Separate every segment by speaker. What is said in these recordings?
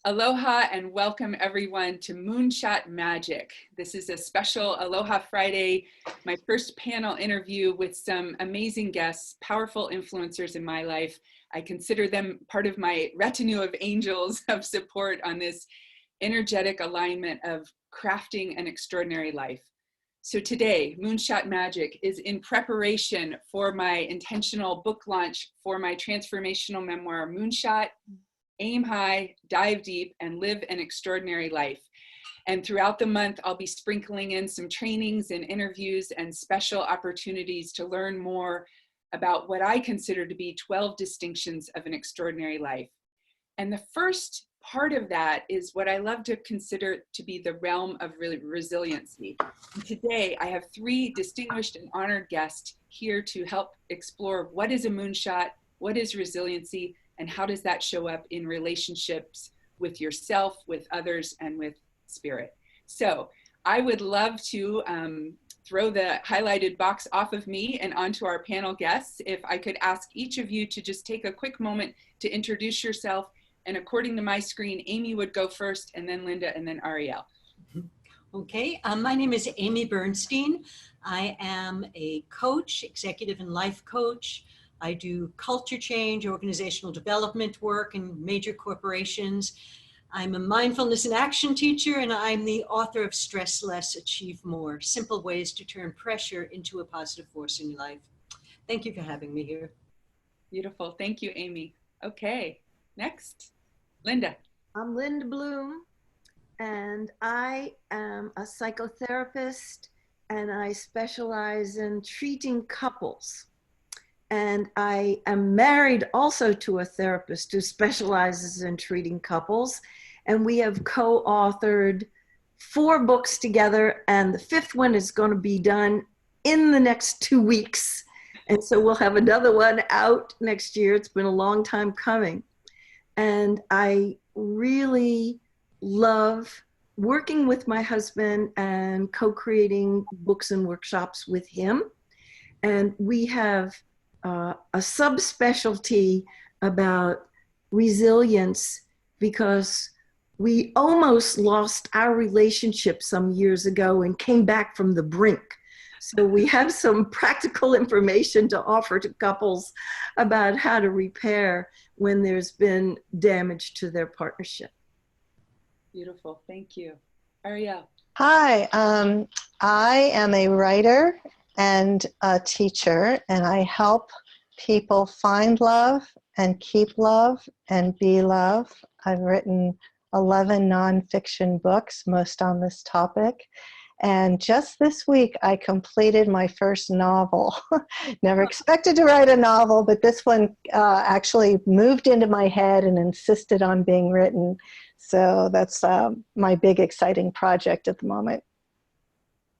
Speaker 1: Aloha and welcome everyone to Moonshot Magic. This is a special Aloha Friday, my first panel interview with some amazing guests, powerful influencers in my life. I consider them part of my retinue of angels of support on this energetic alignment of crafting an extraordinary life. So today, Moonshot Magic is in preparation for my intentional book launch for my transformational memoir, Moonshot, Aim High, Dive Deep, and Live an Extraordinary Life. And throughout the month, I'll be sprinkling in some trainings and interviews and special opportunities to learn more about what I consider to be 12 distinctions of an extraordinary life. And the first part of that is what I love to consider to be the realm of resiliency. And today, I have three distinguished and honored guests here to help explore what is a moonshot, what is resiliency, and how does that show up in relationships with yourself, with others, and with spirit. So I would love to throw the highlighted box off of me and onto our panel guests. If I could ask each of you to just take a quick moment to introduce yourself. And according to my screen, Aimee would go first, and then Linda, and then Arielle.
Speaker 2: Okay, my name is Aimee Bernstein. I am a coach, executive and life coach. I do culture change, organizational development work in major corporations. I'm a mindfulness and action teacher, and I'm the author of Stress Less, Achieve More, Simple Ways to Turn Pressure into a Positive Force in Your Life. Thank you for having me here.
Speaker 1: Beautiful. Thank you, Aimee. Okay, next, Linda.
Speaker 3: I'm Linda Bloom, and I am a psychotherapist, and I specialize in treating couples. And I am married also to a therapist who specializes in treating couples. And we have co-authored 4 books together, and the 5th one is going to be done in the next 2 weeks. And so we'll have another one out next year. It's been a long time coming. And I really love working with my husband and co-creating books and workshops with him. And we have a subspecialty about resilience because we almost lost our relationship some years ago and came back from the brink. So we have some practical information to offer to couples about how to repair when there's been damage to their partnership.
Speaker 1: Beautiful. Thank you. Arielle.
Speaker 4: Hi, I am a writer and a teacher, and I help people find love and keep love and be love. I've written 11 nonfiction books, most on this topic. And just this week, I completed my first novel. Never expected to write a novel, but this one actually moved into my head and insisted on being written. So that's my big, exciting project at the moment.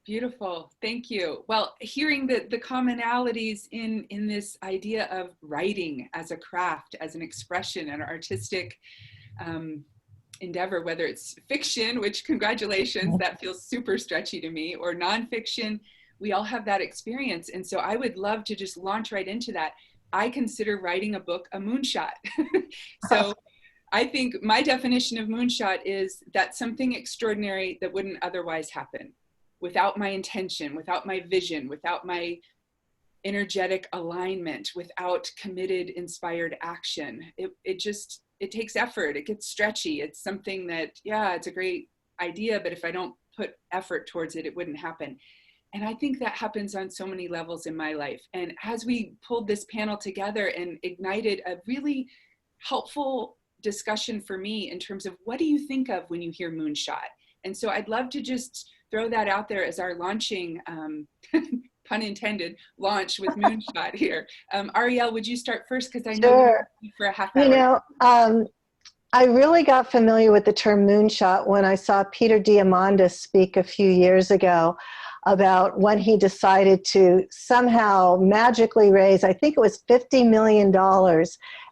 Speaker 1: Beautiful. Thank you. Well, hearing the commonalities in this idea of writing as a craft, as an expression, an artistic endeavor, whether it's fiction, which congratulations, that feels super stretchy to me, or nonfiction, we all have that experience. And so I would love to just launch right into that. I consider writing a book a moonshot. So I think my definition of moonshot is that something extraordinary that wouldn't otherwise happen without my intention, without my vision, without my energetic alignment, without committed, inspired action. It takes effort. It gets stretchy. It's something that, yeah, it's a great idea, but if I don't put effort towards it, it wouldn't happen. And I think that happens on so many levels in my life. And as we pulled this panel together and ignited a really helpful discussion for me in terms of what do you think of when you hear moonshot? And so I'd love to just throw that out there as our launching, pun intended, launch with Moonshot here. Arielle, would you start first? Because I know
Speaker 4: Sure.
Speaker 1: you're for a half hour.
Speaker 4: You know, I really got familiar with the term moonshot when I saw Peter Diamandis speak a few years ago about when he decided to somehow magically raise, I think it was $50 million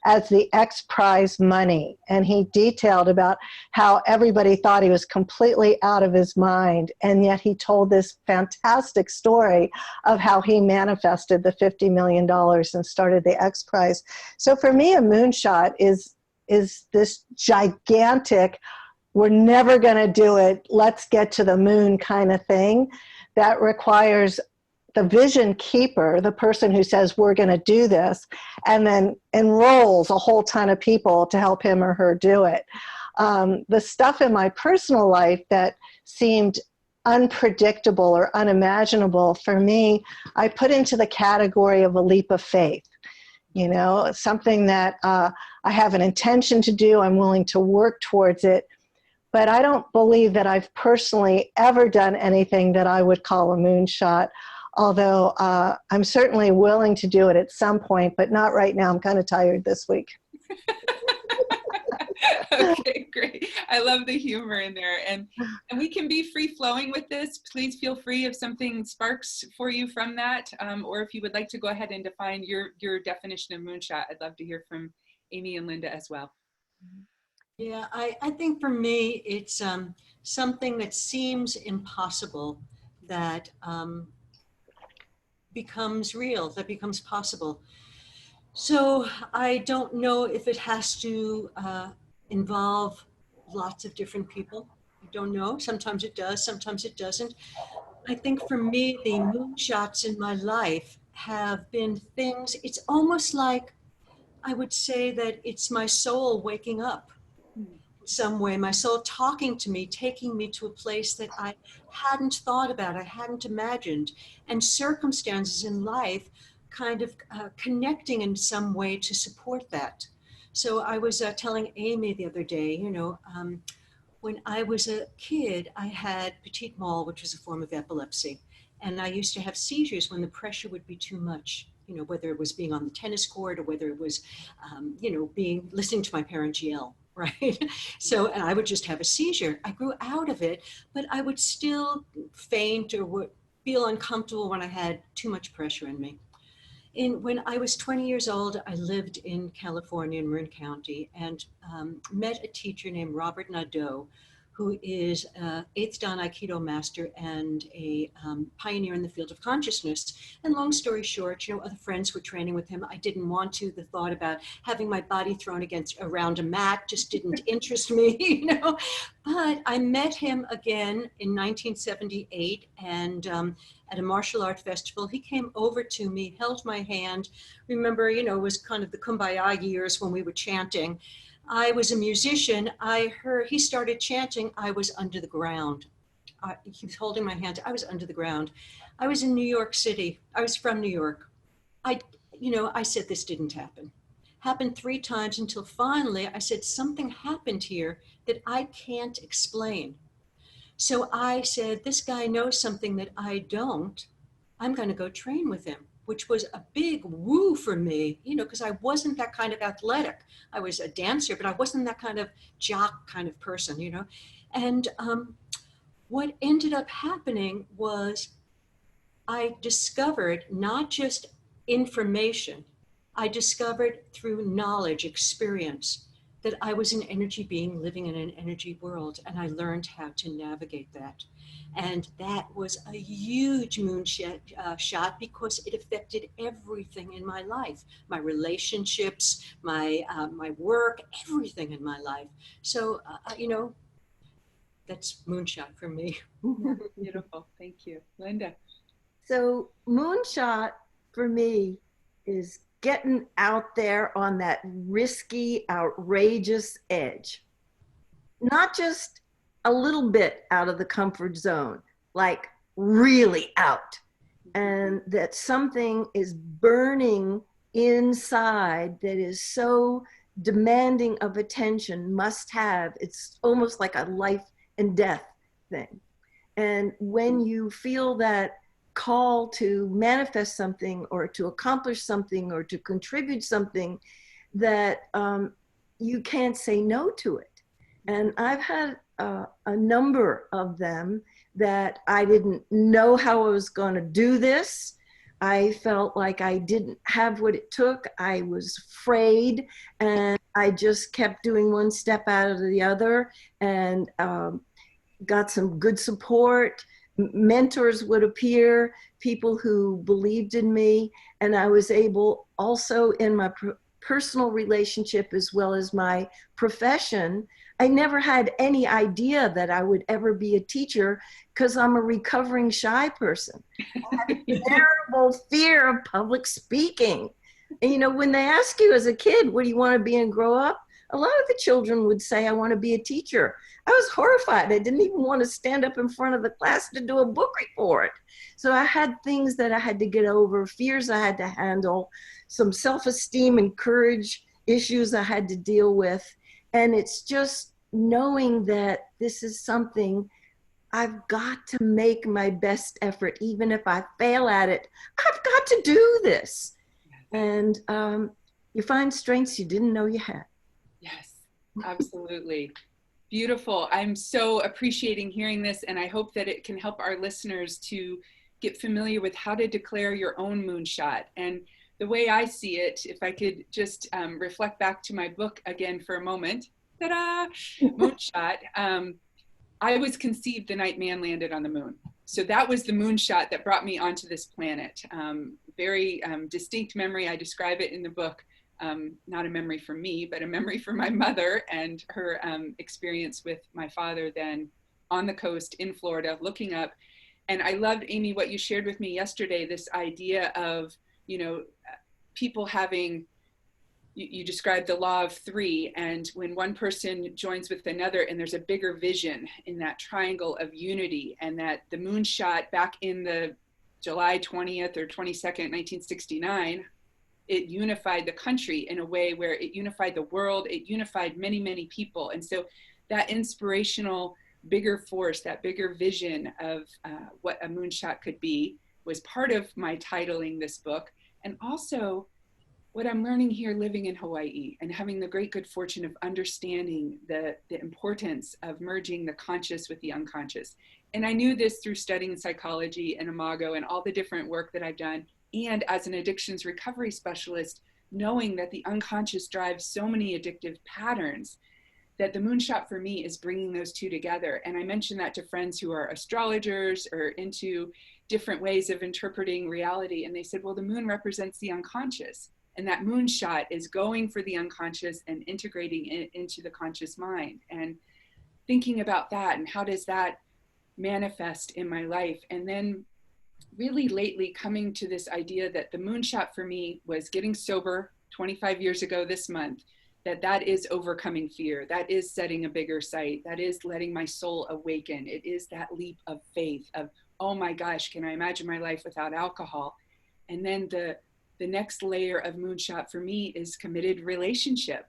Speaker 4: as the X Prize money. And he detailed about how everybody thought he was completely out of his mind. And yet he told this fantastic story of how he manifested the $50 million and started the X Prize. So for me, a moonshot is is this gigantic, we're never going to do it, let's get to the moon kind of thing that requires the vision keeper, the person who says we're going to do this, and then enrolls a whole ton of people to help him or her do it. The stuff in my personal life that seemed unpredictable or unimaginable for me, I put into the category of a leap of faith. You know, something that I have an intention to do, I'm willing to work towards it, but I don't believe that I've personally ever done anything that I would call a moonshot. Although I'm certainly willing to do it at some point, but not right now. I'm kind of tired this week.
Speaker 1: Okay, great. I love the humor in there. And we can be free flowing with this. Please feel free if something sparks for you from that, or if you would like to go ahead and define your definition of moonshot. I'd love to hear from Aimee and Linda as well.
Speaker 2: Yeah, I think for me, it's something that seems impossible that becomes real, that becomes possible. So I don't know if it has to involve lots of different people. I don't know. Sometimes it does, sometimes it doesn't. I think for me, the moonshots in my life have been things, it's almost like I would say that it's my soul waking up. Some way, my soul talking to me, taking me to a place that I hadn't thought about, I hadn't imagined, and circumstances in life kind of connecting in some way to support that. So I was telling Aimee the other day, you know, when I was a kid, I had petit mal, which was a form of epilepsy, and I used to have seizures when the pressure would be too much. You know, whether it was being on the tennis court or whether it was, you know, listening to my parents yell. Right. So, and I would just have a seizure. I grew out of it, but I would still faint or would feel uncomfortable when I had too much pressure in me. When I was 20 years old, I lived in California in Marin County and met a teacher named Robert Nadeau, who is an 8th Dan Aikido master and a pioneer in the field of consciousness. And long story short, you know, other friends were training with him. I didn't want to. The thought about having my body thrown around a mat just didn't interest me, you know. But I met him again in 1978 and at a martial art festival. He came over to me, held my hand. Remember, you know, it was kind of the Kumbaya years when we were chanting. I was a musician. He started chanting, I was under the ground. He was holding my hand. I was under the ground. I was in New York City. I was from New York. I said this didn't happen. Happened 3 times until finally I said, something happened here that I can't explain. So I said, this guy knows something that I don't. I'm going to go train with him, which was a big woo for me, you know, because I wasn't that kind of athletic. I was a dancer, but I wasn't that kind of jock kind of person, you know. And what ended up happening was I discovered not just information, I discovered through knowledge, experience, that I was an energy being living in an energy world, and I learned how to navigate that. And that was a huge moonshot shot because it affected everything in my life, my relationships, my work, everything in my life. So, you know, that's moonshot for me.
Speaker 1: Beautiful. Thank you. Linda.
Speaker 3: So moonshot for me is getting out there on that risky, outrageous edge. Not just a little bit out of the comfort zone, like really out. And that something is burning inside that is so demanding of attention, must have. It's almost like a life and death thing. And when you feel that call to manifest something or to accomplish something or to contribute something, that you can't say no to it. And I've had a number of them that I didn't know how I was going to do this. I felt like I didn't have what it took. I was afraid, and I just kept doing one step out of the other, and got some good support. Mentors would appear, people who believed in me, and I was able also in my personal relationship as well as my profession, I never had any idea that I would ever be a teacher because I'm a recovering shy person. I had a terrible fear of public speaking. And you know, when they ask you as a kid, what do you want to be and grow up? A lot of the children would say, I want to be a teacher. I was horrified. I didn't even want to stand up in front of the class to do a book report. So I had things that I had to get over, fears I had to handle, some self-esteem and courage issues I had to deal with. And it's just knowing that this is something I've got to make my best effort. Even if I fail at it, I've got to do this. And you find strengths you didn't know you had.
Speaker 1: Yes, absolutely. Beautiful. I'm so appreciating hearing this, and I hope that it can help our listeners to get familiar with how to declare your own moonshot. And the way I see it, if I could just reflect back to my book again for a moment, ta-da, Moonshot. I was conceived the night man landed on the moon. So that was the moonshot that brought me onto this planet. Very distinct memory. I describe it in the book. Not a memory for me, but a memory for my mother and her experience with my father then on the coast in Florida, looking up. And I loved, Aimee, what you shared with me yesterday, this idea of, you know, people having, you described the law of three, and when one person joins with another and there's a bigger vision in that triangle of unity, and that the moonshot back in the July 20th or 22nd, 1969, it unified the country in a way where it unified the world, it unified many, many people. And so that inspirational bigger force, that bigger vision of what a moonshot could be was part of my titling this book. And also what I'm learning here living in Hawaii and having the great good fortune of understanding the importance of merging the conscious with the unconscious. And I knew this through studying psychology and Imago and all the different work that I've done. And as an addictions recovery specialist, knowing that the unconscious drives so many addictive patterns, that the moonshot for me is bringing those two together. And I mentioned that to friends who are astrologers or into different ways of interpreting reality. And they said, well, the moon represents the unconscious. And that moonshot is going for the unconscious and integrating it into the conscious mind. And thinking about that and how does that manifest in my life. And then really lately coming to this idea that the moonshot for me was getting sober 25 years ago this month, that is overcoming fear, that is setting a bigger sight, that is letting my soul awaken. It is that leap of faith of, oh my gosh, can I imagine my life without alcohol? And then the next layer of moonshot for me is committed relationship.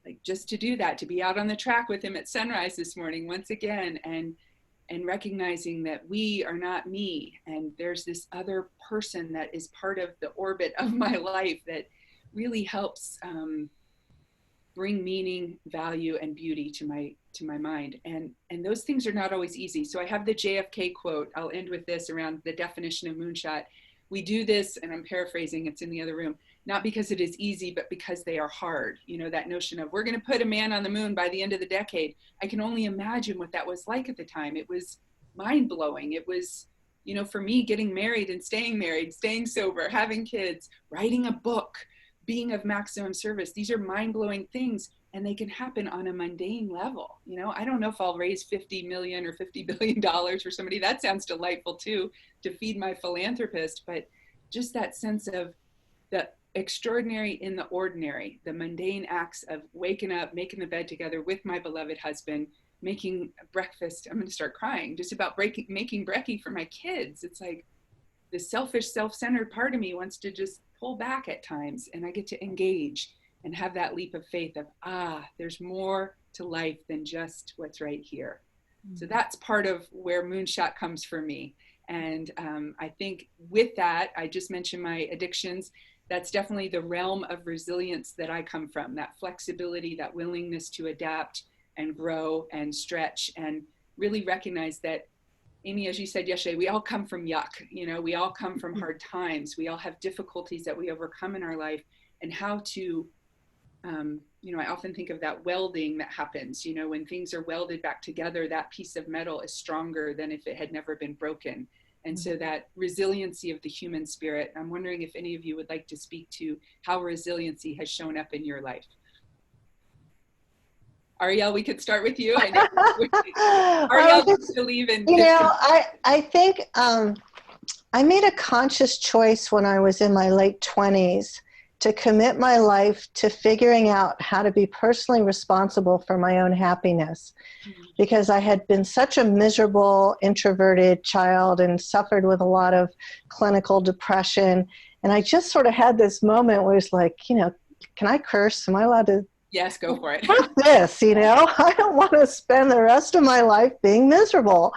Speaker 1: Like just to do that, to be out on the track with him at sunrise this morning once again, and recognizing that we are not me, and there's this other person that is part of the orbit of my life that really helps bring meaning, value, and beauty to my mind. And those things are not always easy. So I have the JFK quote. I'll end with this around the definition of moonshot. We do this, and I'm paraphrasing, it's in the other room, not because it is easy, but because they are hard. You know, that notion of we're going to put a man on the moon by the end of the decade. I can only imagine what that was like at the time. It was mind blowing. It was, you know, for me, getting married and staying sober, having kids, writing a book, being of maximum service. These are mind blowing things, and they can happen on a mundane level. You know, I don't know if I'll raise 50 million or $50 billion for somebody. That sounds delightful too, to feed my philanthropist, but just that sense of the extraordinary in the ordinary, the mundane acts of waking up, making the bed together with my beloved husband, making breakfast. I'm going to start crying just about making brekkie for my kids. It's like the selfish, self-centered part of me wants to just pull back at times, and I get to engage and have that leap of faith of, there's more to life than just what's right here. Mm-hmm. So that's part of where moonshot comes for me. And I think with that, I just mentioned my addictions. That's definitely the realm of resilience that I come from, that flexibility, that willingness to adapt and grow and stretch, and really recognize that, Aimee, as you said yesterday, we all come from yuck. You know, we all come from hard times. We all have difficulties that we overcome in our life, and how to, you know, I often think of that welding that happens, you know, when things are welded back together, that piece of metal is stronger than if it had never been broken. And so that resiliency of the human spirit, I'm wondering if any of you would like to speak to how resiliency has shown up in your life. Arielle, we could start with you. I know Arielle doesn't believe in.
Speaker 4: I think I made a conscious choice when I was in my late 20s to commit my life to figuring out how to be personally responsible for my own happiness, because I had been such a miserable, introverted child and suffered with a lot of clinical depression. And I just sort of had this moment where it's like, can I curse? Am I allowed to?
Speaker 1: Yes, go for it.
Speaker 4: Fuck this, I don't want to spend the rest of my life being miserable.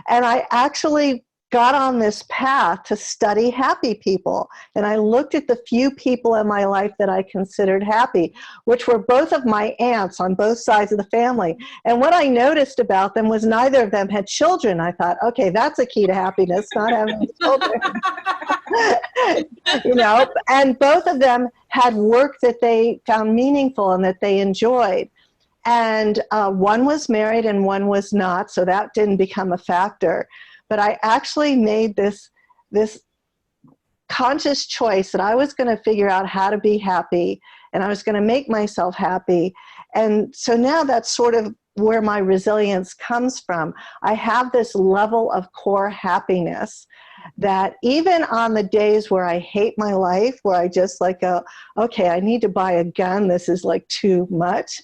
Speaker 4: And I actually got on this path to study happy people. And I looked at the few people in my life that I considered happy, which were both of my aunts on both sides of the family. And what I noticed about them was neither of them had children. I thought, okay, that's a key to happiness, not having children. And both of them had work that they found meaningful and that they enjoyed. And one was married and one was not, so that didn't become a factor. But I actually made this conscious choice that I was going to figure out how to be happy, and I was going to make myself happy. And so now that's sort of where my resilience comes from. I have this level of core happiness that even on the days where I hate my life, where I just go, okay, I need to buy a gun, this is like too much,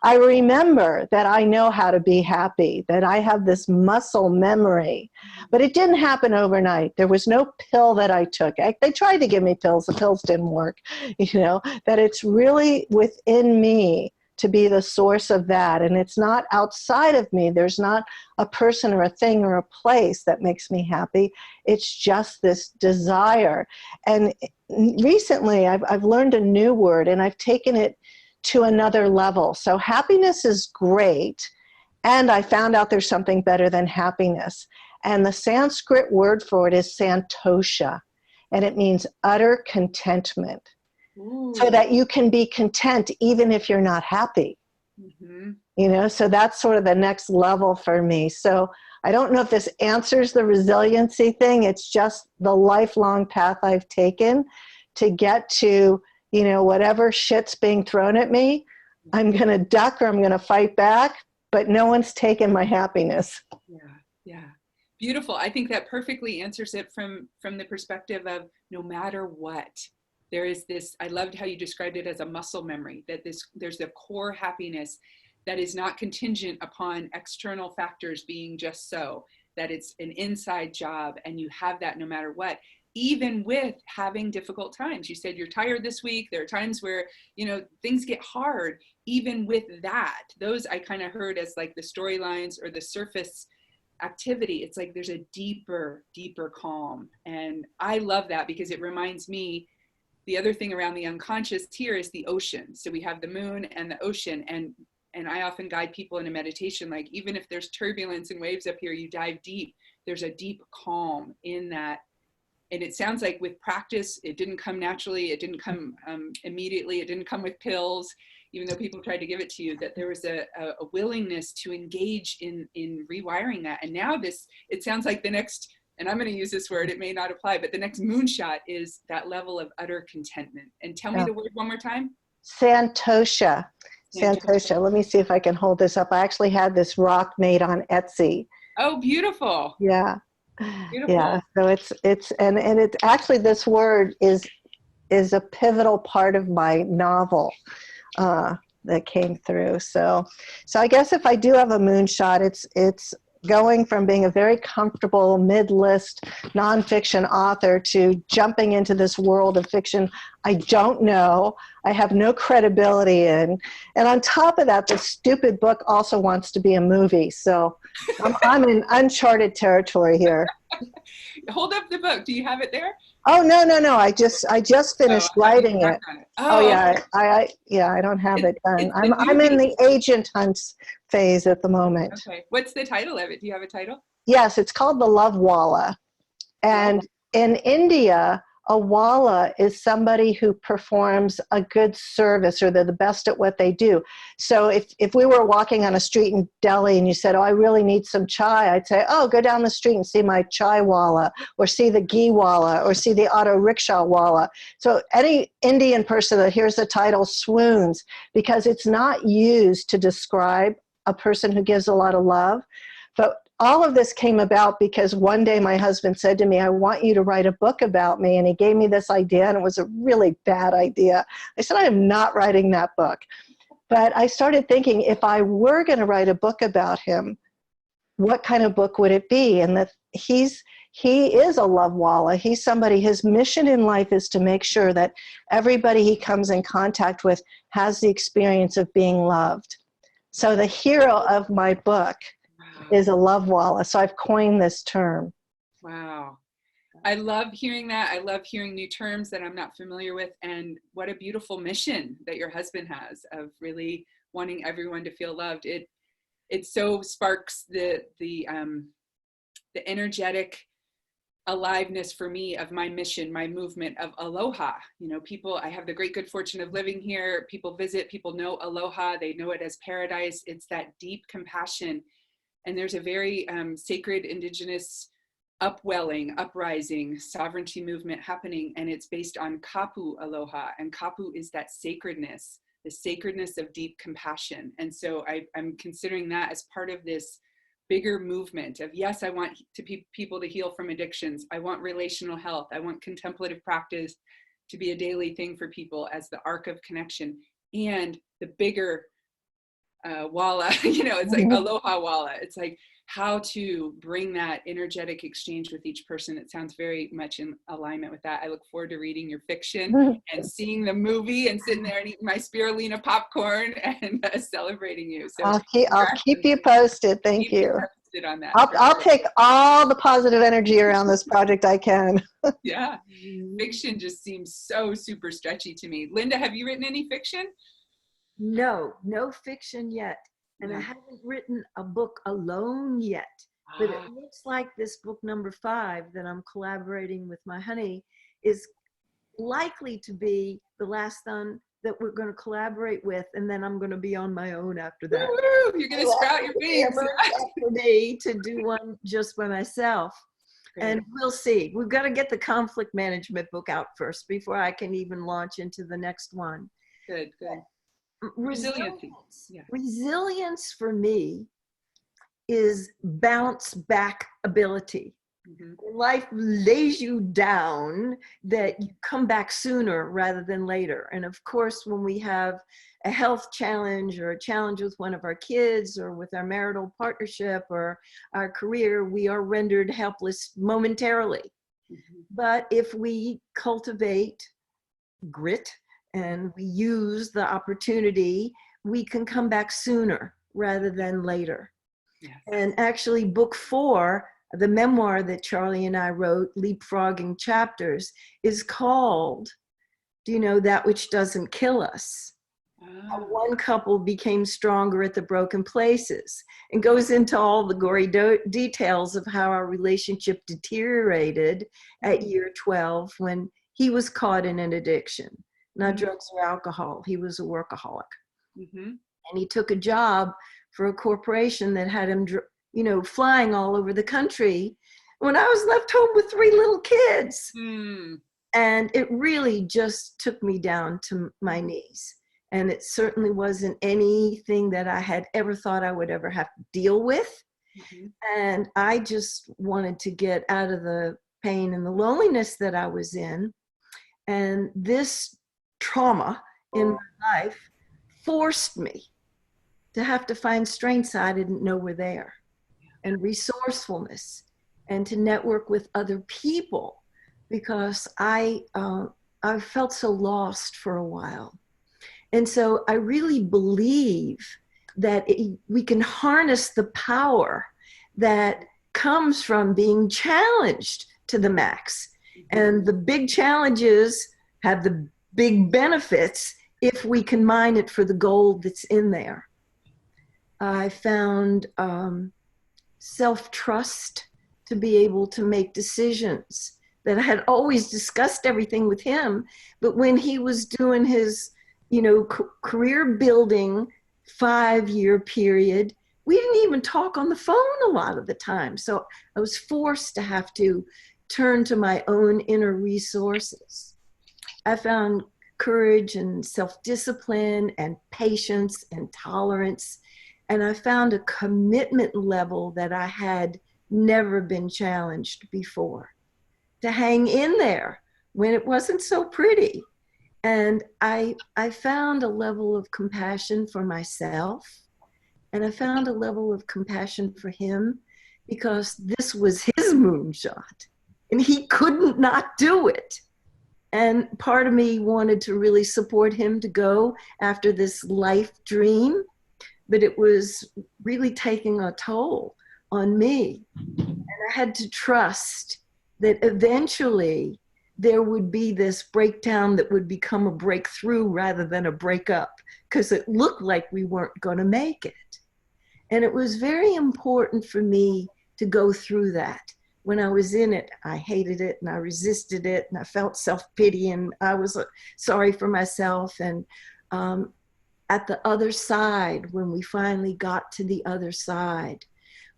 Speaker 4: I remember that I know how to be happy, that I have this muscle memory. But it didn't happen overnight. There was no pill that I took. They tried to give me pills. The pills didn't work. That it's really within me to be the source of that. And it's not outside of me. There's not a person or a thing or a place that makes me happy. It's just this desire. And recently I've learned a new word, and I've taken it to another level. So happiness is great. And I found out there's something better than happiness. And the Sanskrit word for it is santosha. And it means utter contentment. Ooh. So that you can be content even if you're not happy. Mm-hmm. So that's sort of the next level for me. So I don't know if this answers the resiliency thing. It's just the lifelong path I've taken to get to whatever shit's being thrown at me, I'm going to duck or I'm going to fight back, but no one's taken my happiness.
Speaker 1: Yeah. Beautiful. I think that perfectly answers it from the perspective of no matter what, there is this, I loved how you described it as a muscle memory, that there's the core happiness that is not contingent upon external factors being just so, that it's an inside job and you have that no matter what. Even with having difficult times. You said you're tired this week. There are times where, things get hard. Even with that, those I kind of heard as like the storylines or the surface activity. It's like there's a deeper calm. And I love that because it reminds me, the other thing around the unconscious here is the ocean. So we have the moon and the ocean. And I often guide people in a meditation, like even if there's turbulence and waves up here, you dive deep. There's a deep calm in that. And it sounds like with practice, it didn't come naturally. It didn't come immediately. It didn't come with pills, even though people tried to give it to you, that there was a willingness to engage in rewiring that. And now it sounds like the next, and I'm going to use this word, it may not apply, but the next moonshot is that level of utter contentment. And tell me the word one more time.
Speaker 4: Santosha. Santosha. Let me see if I can hold this up. I actually had this rock made on Etsy.
Speaker 1: Oh, beautiful.
Speaker 4: Yeah.
Speaker 1: Beautiful.
Speaker 4: Yeah, so it's actually, this word is a pivotal part of my novel that came through. So I guess if I do have a moonshot, it's going from being a very comfortable mid-list nonfiction author to jumping into this world of fiction I don't know, I have no credibility in. And on top of that, the stupid book also wants to be a movie. So I'm in uncharted territory here.
Speaker 1: Hold up the book. Do you have it there?
Speaker 4: Oh, no. I just finished writing it. Oh, yeah. Okay. I don't have it done. I'm in the agent hunt phase at the moment.
Speaker 1: Okay. What's the title of it? Do you have a title?
Speaker 4: Yes, it's called The Love Walla. And in India, a walla is somebody who performs a good service, or they're the best at what they do. So if we were walking on a street in Delhi and you said, oh, I really need some chai, I'd say, oh, go down the street and see my chai walla, or see the ghee walla, or see the auto rickshaw walla. So any Indian person that hears the title swoons, because it's not used to describe a person who gives a lot of love. But all of this came about because one day my husband said to me, I want you to write a book about me. And he gave me this idea, and it was a really bad idea. I said, I am not writing that book. But I started thinking, if I were going to write a book about him, what kind of book would it be? And that he is a love walla. He's somebody, his mission in life is to make sure that everybody he comes in contact with has the experience of being loved. So the hero of my book is a love walla. So I've coined this term.
Speaker 1: Wow. I love hearing that. I love hearing new terms that I'm not familiar with. And what a beautiful mission that your husband has of really wanting everyone to feel loved. It so sparks the energetic aliveness for me of my mission, my movement of aloha. You know, people, I have the great good fortune of living here. People visit, people know aloha. They know it as paradise. It's that deep compassion. And there's a very sacred indigenous upwelling, uprising, sovereignty movement happening, and it's based on kapu aloha. And kapu is that sacredness, the sacredness of deep compassion. And so I'm considering that as part of this bigger movement of, yes, I want people to heal from addictions. I want relational health. I want contemplative practice to be a daily thing for people as the arc of connection. And the bigger walla, you know, it's like aloha walla. It's like how to bring that energetic exchange with each person. It sounds very much in alignment with that. I look forward to reading your fiction and seeing the movie and sitting there and eating my spirulina popcorn and celebrating you. So
Speaker 4: I'll keep you posted. Thank you.
Speaker 1: Posted on that.
Speaker 4: I'll take all the positive energy around this project I can.
Speaker 1: Yeah, fiction just seems so super stretchy to me. Linda, have you written any fiction?
Speaker 3: No fiction yet. And I haven't written a book alone yet. But it looks like this book number 5 that I'm collaborating with my honey is likely to be the last one that we're going to collaborate with. And then I'm going to be on my own after that.
Speaker 1: Woo-hoo! You're going to sprout your wings.
Speaker 3: For me to do one just by myself. Great. And we'll see. We've got to get the conflict management book out first before I can even launch into the next one.
Speaker 1: Good.
Speaker 3: Resiliency. Yeah. Resilience for me is bounce back ability. Mm-hmm. Life lays you down that you come back sooner rather than later. And of course, when we have a health challenge or a challenge with one of our kids or with our marital partnership or our career, we are rendered helpless momentarily. Mm-hmm. But if we cultivate grit, and we use the opportunity, we can come back sooner rather than later. Yes. And actually book 4, the memoir that Charlie and I wrote, Leapfrogging Chapters, is called, do you know, That Which Doesn't Kill Us? How one couple became stronger at the broken places, and goes into all the gory details of how our relationship deteriorated at year 12 when he was caught in an addiction. Not drugs or alcohol. He was a workaholic. Mm-hmm. And he took a job for a corporation that had him, you know, flying all over the country when I was left home with 3 little kids. And it really just took me down to my knees. And it certainly wasn't anything that I had ever thought I would ever have to deal with. Mm-hmm. And I just wanted to get out of the pain and the loneliness that I was in. And this trauma in my life forced me to have to find strengths I didn't know were there, and resourcefulness, and to network with other people, because I felt so lost for a while. And so I really believe that we can harness the power that comes from being challenged to the max. And the big challenges have the big benefits if we can mine it for the gold that's in there. I found self-trust to be able to make decisions that I had always discussed everything with him. But when he was doing his, career building 5-year period, we didn't even talk on the phone a lot of the time. So I was forced to have to turn to my own inner resources. I found courage and self-discipline and patience and tolerance. And I found a commitment level that I had never been challenged before, to hang in there when it wasn't so pretty. And I found a level of compassion for myself, and I found a level of compassion for him, because this was his moonshot and he couldn't not do it. And part of me wanted to really support him to go after this life dream, but it was really taking a toll on me. And I had to trust that eventually there would be this breakdown that would become a breakthrough rather than a breakup, because it looked like we weren't going to make it. And it was very important for me to go through that. When I was in it, I hated it and I resisted it and I felt self-pity and I was sorry for myself. And at the other side, when we finally got to the other side,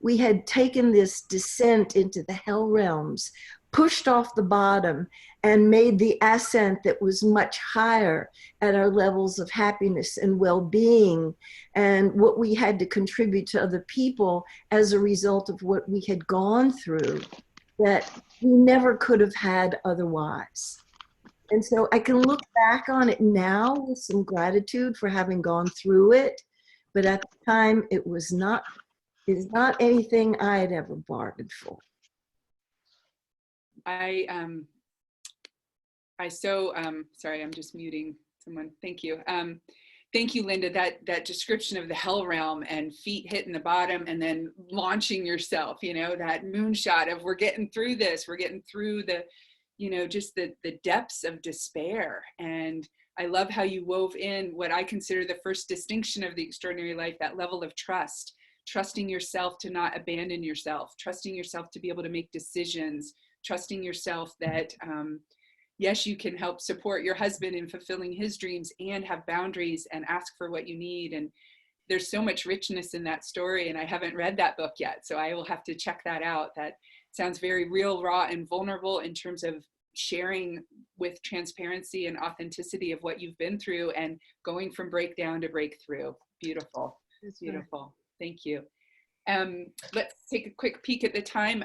Speaker 3: we had taken this descent into the hell realms, pushed off the bottom, and made the ascent that was much higher at our levels of happiness and well-being, and what we had to contribute to other people as a result of what we had gone through that we never could have had otherwise. And so I can look back on it now with some gratitude for having gone through it, but at the time it was not anything I had ever bargained for.
Speaker 1: Sorry, I'm just muting someone. Thank you. Thank you, Linda. That description of the hell realm and feet hitting the bottom and then launching yourself, that moonshot of we're getting through this, we're getting through the, just the depths of despair. And I love how you wove in what I consider the first distinction of the extraordinary life, that level of trust, trusting yourself to not abandon yourself, trusting yourself to be able to make decisions, trusting yourself that, yes, you can help support your husband in fulfilling his dreams and have boundaries and ask for what you need. And there's so much richness in that story. And I haven't read that book yet, so I will have to check that out. That sounds very real, raw, and vulnerable in terms of sharing with transparency and authenticity of what you've been through and going from breakdown to breakthrough. Beautiful. It's beautiful. Thank you. Let's take a quick peek at the time.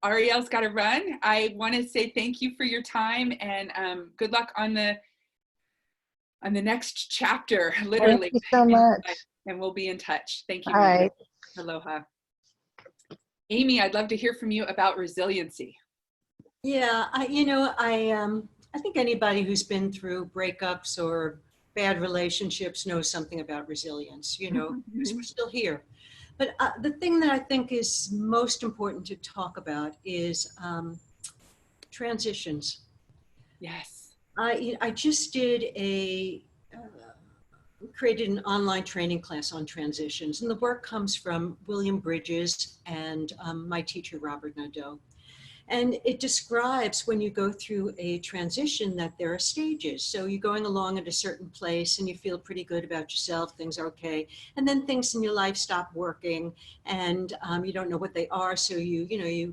Speaker 1: Arielle's got to run. I want to say thank you for your time and good luck on the next chapter, literally.
Speaker 4: Thank you so much.
Speaker 1: And we'll be in touch. Thank you.
Speaker 4: All right.
Speaker 1: Aloha. Aimee, I'd love to hear from you about resiliency.
Speaker 2: Yeah, I think anybody who's been through breakups or bad relationships knows something about resilience, because we're still here. But the thing that I think is most important to talk about is transitions.
Speaker 1: Yes.
Speaker 2: I just did created an online training class on transitions, and the work comes from William Bridges and my teacher, Robert Nadeau. And it describes when you go through a transition that there are stages. So you're going along at a certain place and you feel pretty good about yourself, things are okay. And then things in your life stop working and you don't know what they are. So you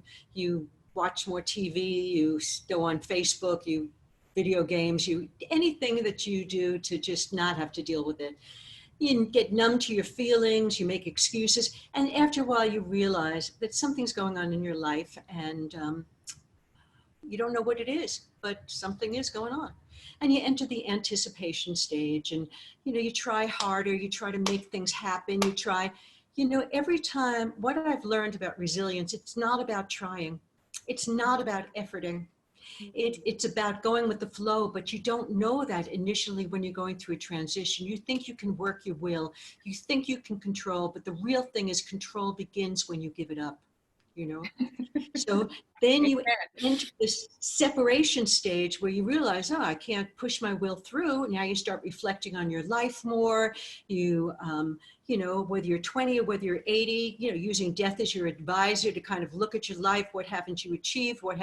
Speaker 2: watch more TV, you go on Facebook, you video games, anything that you do to just not have to deal with it. You get numb to your feelings, you make excuses, and after a while you realize that something's going on in your life and you don't know what it is, but something is going on. And you enter the anticipation stage and you try harder, you try to make things happen, you try, every time. What I've learned about resilience, it's not about trying, it's not about efforting. It's about going with the flow, but you don't know that initially when you're going through a transition. You think you can work your will, you think you can control, but the real thing is control begins when you give it up, So then you enter this separation stage where you realize, oh, I can't push my will through. Now you start reflecting on your life more. You you know, whether you're 20 or whether you're 80, you know, using death as your advisor to kind of look at your life. What haven't you achieved? What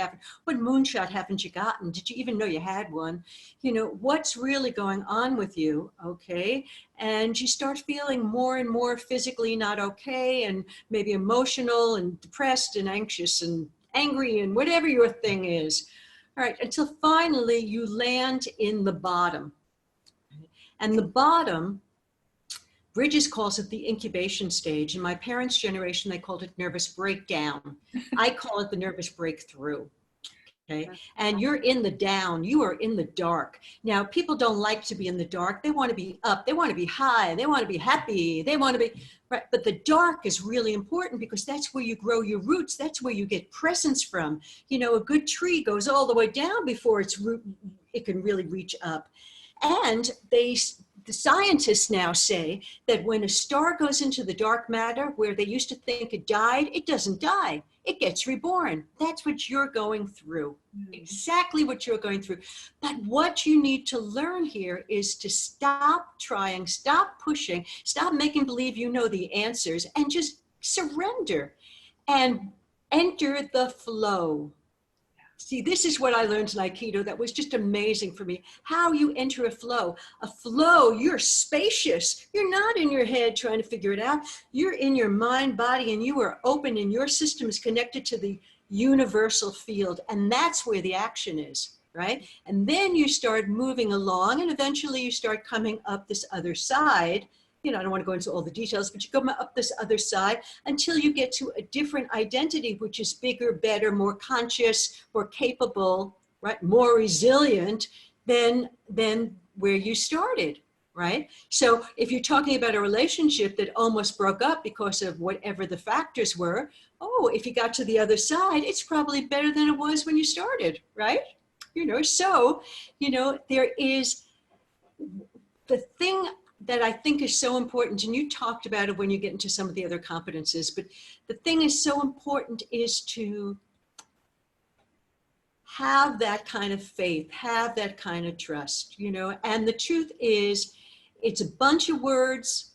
Speaker 2: moonshot haven't you gotten? Did you even know you had one? You know, what's really going on with you? Okay. And you start feeling more and more physically not okay, and maybe emotional and depressed and anxious and angry and whatever your thing is. All right. Until finally you land in the bottom. And the bottom, Bridges calls it the incubation stage. In my parents' generation, they called it nervous breakdown. I call it the nervous breakthrough. Okay. And you're in the down, you are in the dark. Now, people don't like to be in the dark. They want to be up, they want to be high, they want to be happy, they want to be, right? But the dark is really important because that's where you grow your roots. That's where you get presence from. You know, a good tree goes all the way down before it can really reach up. And the scientists now say that when a star goes into the dark matter, where they used to think it died, it doesn't die. It gets reborn. That's what you're going through. Exactly what you're going through. But what you need to learn here is to stop trying, stop pushing, stop making believe you know the answers, and just surrender and enter the flow. See, this is what I learned in Aikido that was just amazing for me. How you enter a flow. A flow, you're spacious. You're not in your head trying to figure it out. You're in your mind, body, and you are open, and your system is connected to the universal field. And that's where the action is, right? And then you start moving along, and eventually you start coming up this other side. You know, I don't want to go into all the details, but you go up this other side until you get to a different identity, which is bigger, better, more conscious, more capable, right? More resilient than where you started, right? So if you're talking about a relationship that almost broke up because of whatever the factors were, oh, if you got to the other side, it's probably better than it was when you started, right? You know, so, you know, there is the thing that I think is so important, and you talked about it when you get into some of the other competences, but the thing is so important is to have that kind of faith, have that kind of trust, you know, and the truth is it's a bunch of words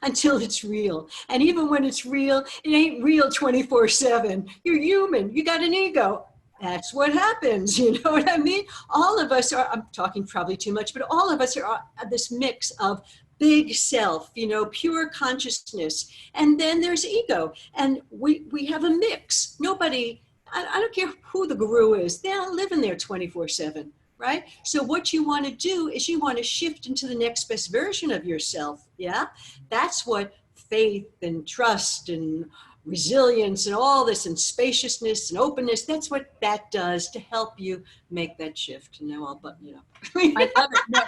Speaker 2: until it's real. And even when it's real, it ain't real 24/7. You're human, you got an ego. That's what happens, you know what I mean? All of us are, I'm talking probably too much, but all of us are this mix of big self, you know, pure consciousness. And then there's ego. And we have a mix. Nobody, I don't care who the guru is, they don't live in there 24/7, right? So what you want to do is you want to shift into the next best version of yourself, yeah? That's what faith and trust and resilience and all this and spaciousness and openness, that's what that does to help you make that shift. And now I'll button it up.
Speaker 1: I love it. No,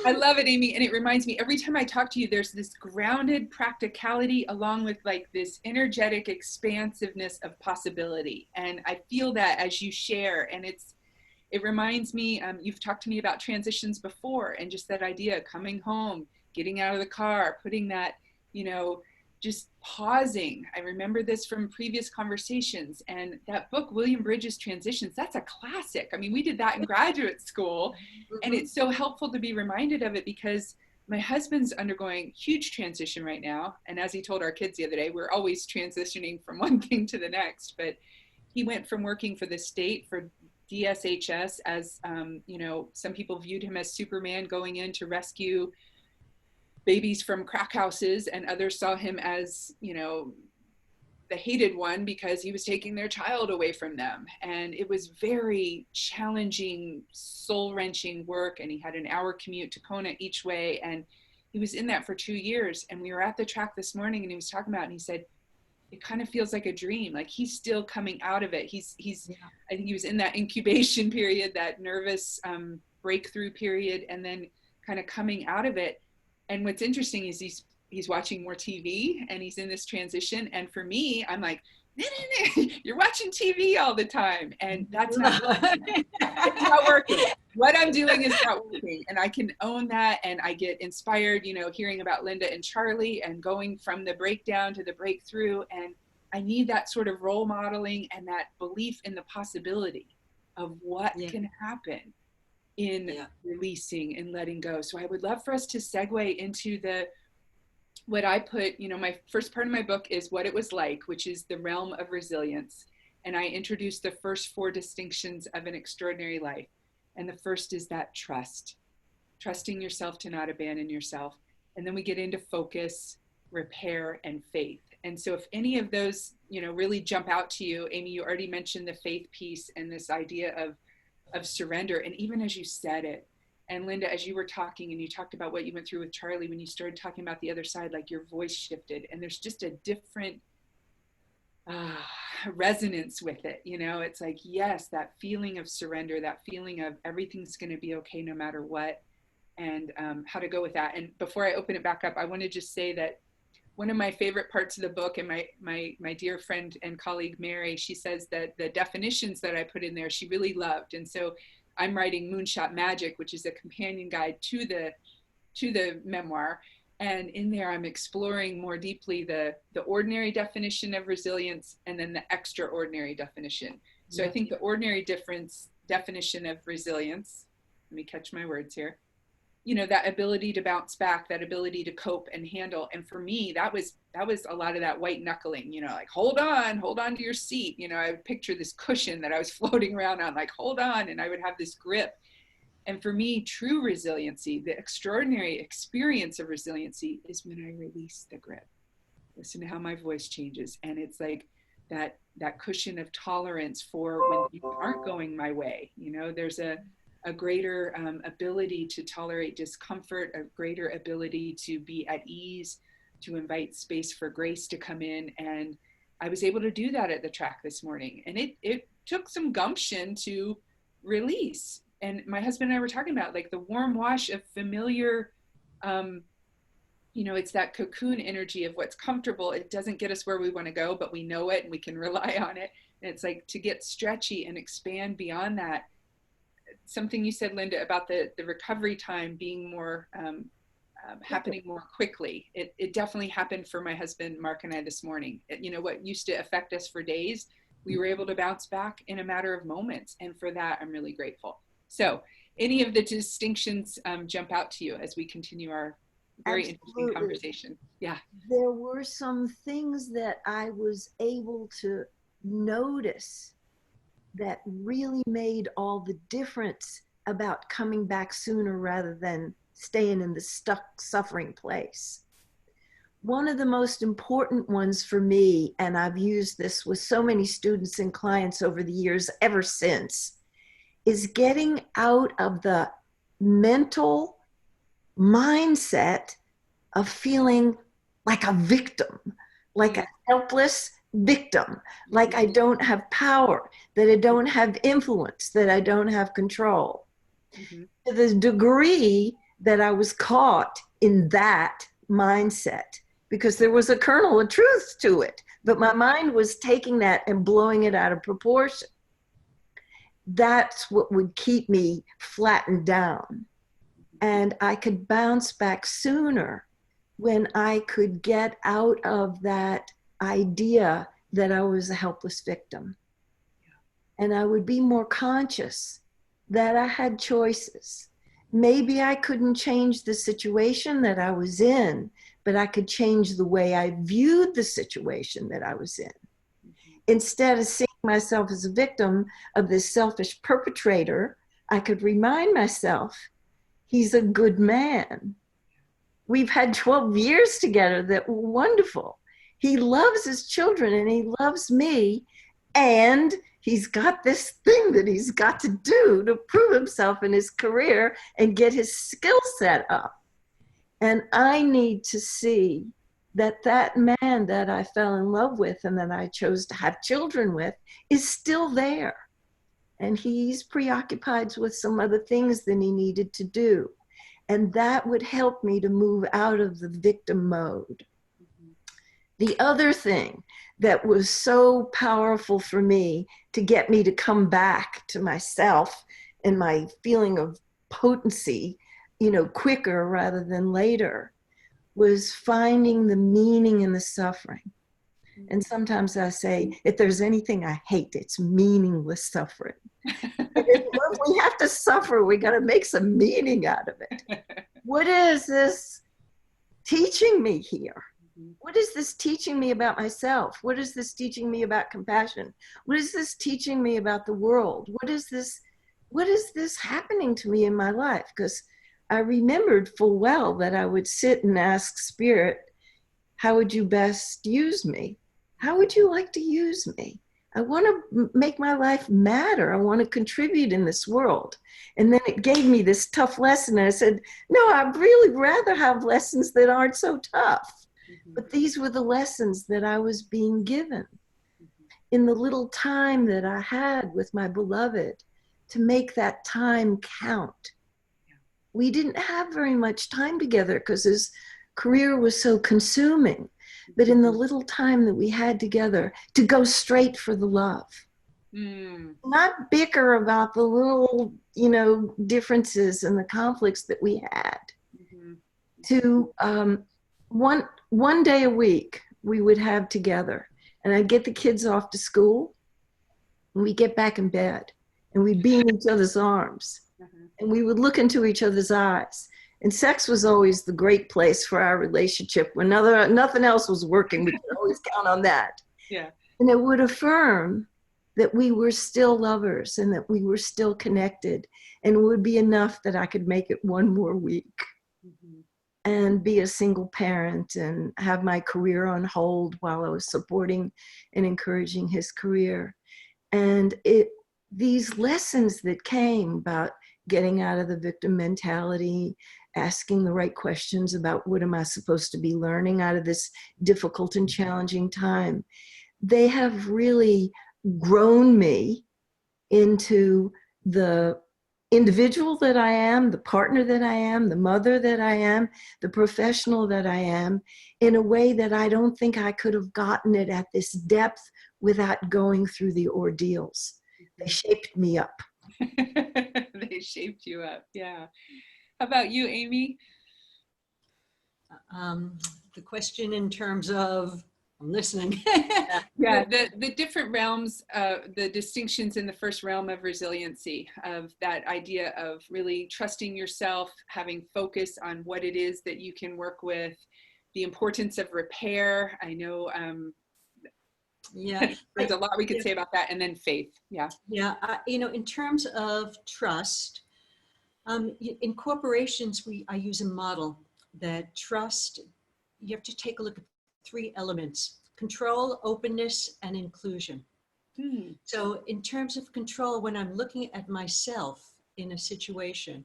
Speaker 1: I love it, Aimee. And it reminds me, every time I talk to you, there's this grounded practicality along with like this energetic expansiveness of possibility. And I feel that as you share, and it reminds me, you've talked to me about transitions before, and just that idea of coming home, getting out of the car, putting that, you know, just pausing. I remember this from previous conversations, and that book, William Bridges' Transitions, that's a classic. I mean, we did that in graduate school, and it's so helpful to be reminded of it because my husband's undergoing huge transition right now. And as he told our kids the other day, we're always transitioning from one thing to the next, but he went from working for the state for DSHS as, you know, some people viewed him as Superman going in to rescue babies from crack houses, and others saw him as, you know, the hated one because he was taking their child away from them. And it was very challenging, soul-wrenching work. And he had an hour commute to Kona each way. And he was in that for 2 years. And we were at the track this morning, and he was talking about it, and he said, it kind of feels like a dream. Like he's still coming out of it. He's I think he was in that incubation period, that nervous breakthrough period, and then kind of coming out of it. And what's interesting is he's watching more TV, and he's in this transition. And for me, I'm like, you're watching TV all the time. And that's not working. It's not working. What I'm doing is not working. And I can own that. And I get inspired, you know, hearing about Linda and Charlie and going from the breakdown to the breakthrough. And I need that sort of role modeling and that belief in the possibility of what can happen in releasing and letting go. So I would love for us to segue into what I put, my first part of my book is what it was like, which is the realm of resilience. And I introduced the first 4 distinctions of an extraordinary life. And the first is that trusting yourself to not abandon yourself. And then we get into focus, repair, and faith. And so if any of those, really jump out to you, Aimee, you already mentioned the faith piece and this idea of surrender. And even as you said it, and Linda, as you were talking and you talked about what you went through with Charlie, when you started talking about the other side, like your voice shifted and there's just a different resonance with it. It's like, yes, that feeling of surrender, that feeling of everything's going to be okay no matter what, and how to go with that. And before I open it back up, I want to just say that one of my favorite parts of the book, and my dear friend and colleague Mary, she says that the definitions that I put in there she really loved. And so I'm writing Moonshot Magic, which is a companion guide to the memoir. And in there, I'm exploring more deeply the ordinary definition of resilience and then the extraordinary definition. So I think the ordinary definition of resilience, let me catch my words here, that ability to bounce back, that ability to cope and handle. And for me, that was a lot of that white knuckling, like, hold on to your seat. I would picture this cushion that I was floating around on, like, hold on. And I would have this grip. And for me, true resiliency, the extraordinary experience of resiliency is when I release the grip. Listen to how my voice changes. And it's like that cushion of tolerance for when things aren't going my way. There's a greater ability to tolerate discomfort, a greater ability to be at ease, to invite space for grace to come in. And I was able to do that at the track this morning. And it took some gumption to release. And my husband and I were talking about, like, the warm wash of familiar, it's that cocoon energy of what's comfortable. It doesn't get us where we want to go, but we know it and we can rely on it. And it's like to get stretchy and expand beyond that. Something you said, Linda, about the recovery time being more happening more quickly. It definitely happened for my husband, Mark, and I this morning. What used to affect us for days, we were able to bounce back in a matter of moments. And for that, I'm really grateful. So any of the distinctions jump out to you as we continue our very interesting conversation? Yeah.
Speaker 3: There were some things that I was able to notice that really made all the difference about coming back sooner rather than staying in the stuck suffering place. One of the most important ones for me, and I've used this with so many students and clients over the years ever since, is getting out of the mental mindset of feeling like a victim, like a helpless victim, like I don't have power, that I don't have influence, that I don't have control. To the degree that I was caught in that mindset, because there was a kernel of truth to it, but my mind was taking that and blowing it out of proportion. That's what would keep me flattened down. And I could bounce back sooner when I could get out of that idea that I was a helpless victim. And I would be more conscious that I had choices. Maybe I couldn't change the situation that I was in, but I could change the way I viewed the situation that I was in. Instead of seeing myself as a victim of this selfish perpetrator, I could remind myself, he's a good man. We've had 12 years together that were wonderful. He loves his children and he loves me, and he's got this thing that he's got to do to prove himself in his career and get his skill set up. And I need to see that that man that I fell in love with and that I chose to have children with is still there. And he's preoccupied with some other things than he needed to do. And that would help me to move out of the victim mode. The other thing that was so powerful for me to get me to come back to myself and my feeling of potency, quicker rather than later, was finding the meaning in the suffering. And sometimes I say, if there's anything I hate, it's meaningless suffering. If we have to suffer, we got to make some meaning out of it. What is this teaching me here?
Speaker 1: Mhm.
Speaker 3: What is this teaching me about myself? What is this teaching me about compassion? What is this teaching me about the world? What is this happening to me in my life? Because I remembered full well that I would sit and ask Spirit, how would you best use me? How would you like to use me? I want to make my life matter. I want to contribute in this world. And then it gave me this tough lesson. And I said, no, I'd really rather have lessons that aren't so tough. But these were the lessons that I was being given in the little time that I had with my beloved to make that time count. We didn't have very much time together because his career was so consuming. But in the little time that we had together, to go straight for the love. Not bicker about the little, differences and the conflicts that we had. To one day a week we would have together, and I'd get the kids off to school, and we'd get back in bed, and we'd be in each other's arms, and we would look into each other's eyes. And sex was always the great place for our relationship. When nothing else was working, we could always count on that.
Speaker 1: Yeah.
Speaker 3: And it would affirm that we were still lovers and that we were still connected. And it would be enough that I could make it one more week and be a single parent and have my career on hold while I was supporting and encouraging his career. And these lessons that came about getting out of the victim mentality, asking the right questions about what am I supposed to be learning out of this difficult and challenging time, they have really grown me into the individual that I am, the partner that I am, the mother that I am, the professional that I am, in a way that I don't think I could have gotten it at this depth without going through the ordeals. They shaped me up.
Speaker 1: They shaped you up. Yeah. How about you, Aimee?
Speaker 2: The question in terms of, I'm listening.
Speaker 1: Yeah, the different realms, the distinctions in the first realm of resiliency, of that idea of really trusting yourself, having focus on what it is that you can work with, the importance of repair. I know
Speaker 2: Yeah,
Speaker 1: there's a lot we could say about that, and then faith. Yeah.
Speaker 2: Yeah, in terms of trust, in corporations, I use a model that trust, you have to take a look at 3 elements: control, openness, and inclusion. So in terms of control, when I'm looking at myself in a situation,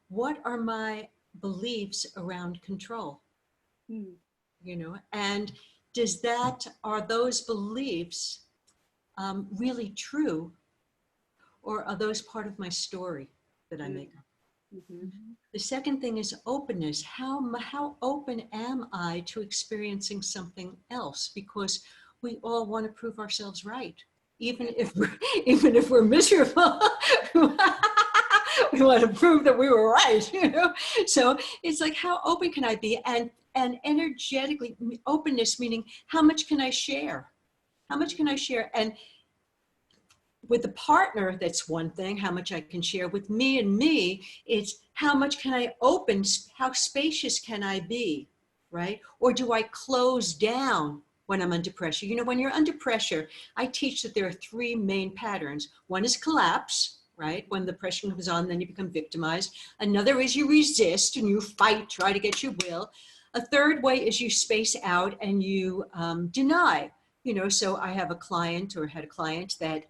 Speaker 2: what are my beliefs around control? And are those beliefs really true, or are those part of my story that I make up? The second thing is openness. How open am I to experiencing something else? Because we all want to prove ourselves right, even if we're miserable. We want to prove that we were right, So it's like, how open can I be? And energetically, openness meaning, how much can I share? How much can I share? And with a partner, that's one thing, how much I can share. With me and me, it's how much can I open, how spacious can I be, right? Or do I close down when I'm under pressure? When you're under pressure, I teach that there are 3 main patterns. One is collapse, right? When the pressure comes on, then you become victimized. Another is you resist and you fight, try to get your will. A third way is you space out and you deny. So I have a client, or had a client, that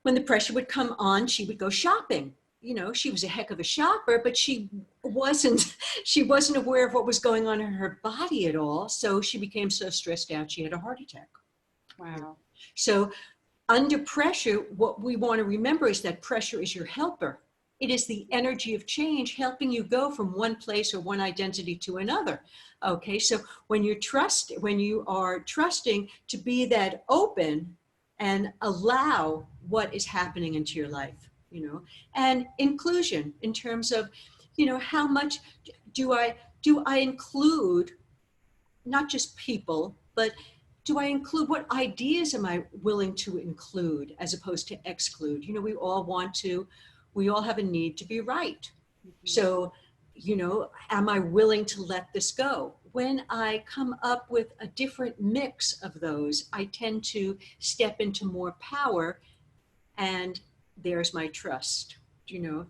Speaker 2: when the pressure would come on, she would go shopping. She was a heck of a shopper, but she wasn't aware of what was going on in her body at all. So she became so stressed out, she had a heart attack.
Speaker 1: Wow.
Speaker 2: So under pressure, what we want to remember is that pressure is your helper. It is the energy of change helping you go from one place or one identity to another. Okay, so when you are trusting to be that open and allow what is happening into your life, and inclusion in terms of, how much do I include not just people, but do I include, what ideas am I willing to include as opposed to exclude? We all have a need to be right. So, you know, am I willing to let this go? When I come up with a different mix of those, I tend to step into more power, and there's my trust. You know,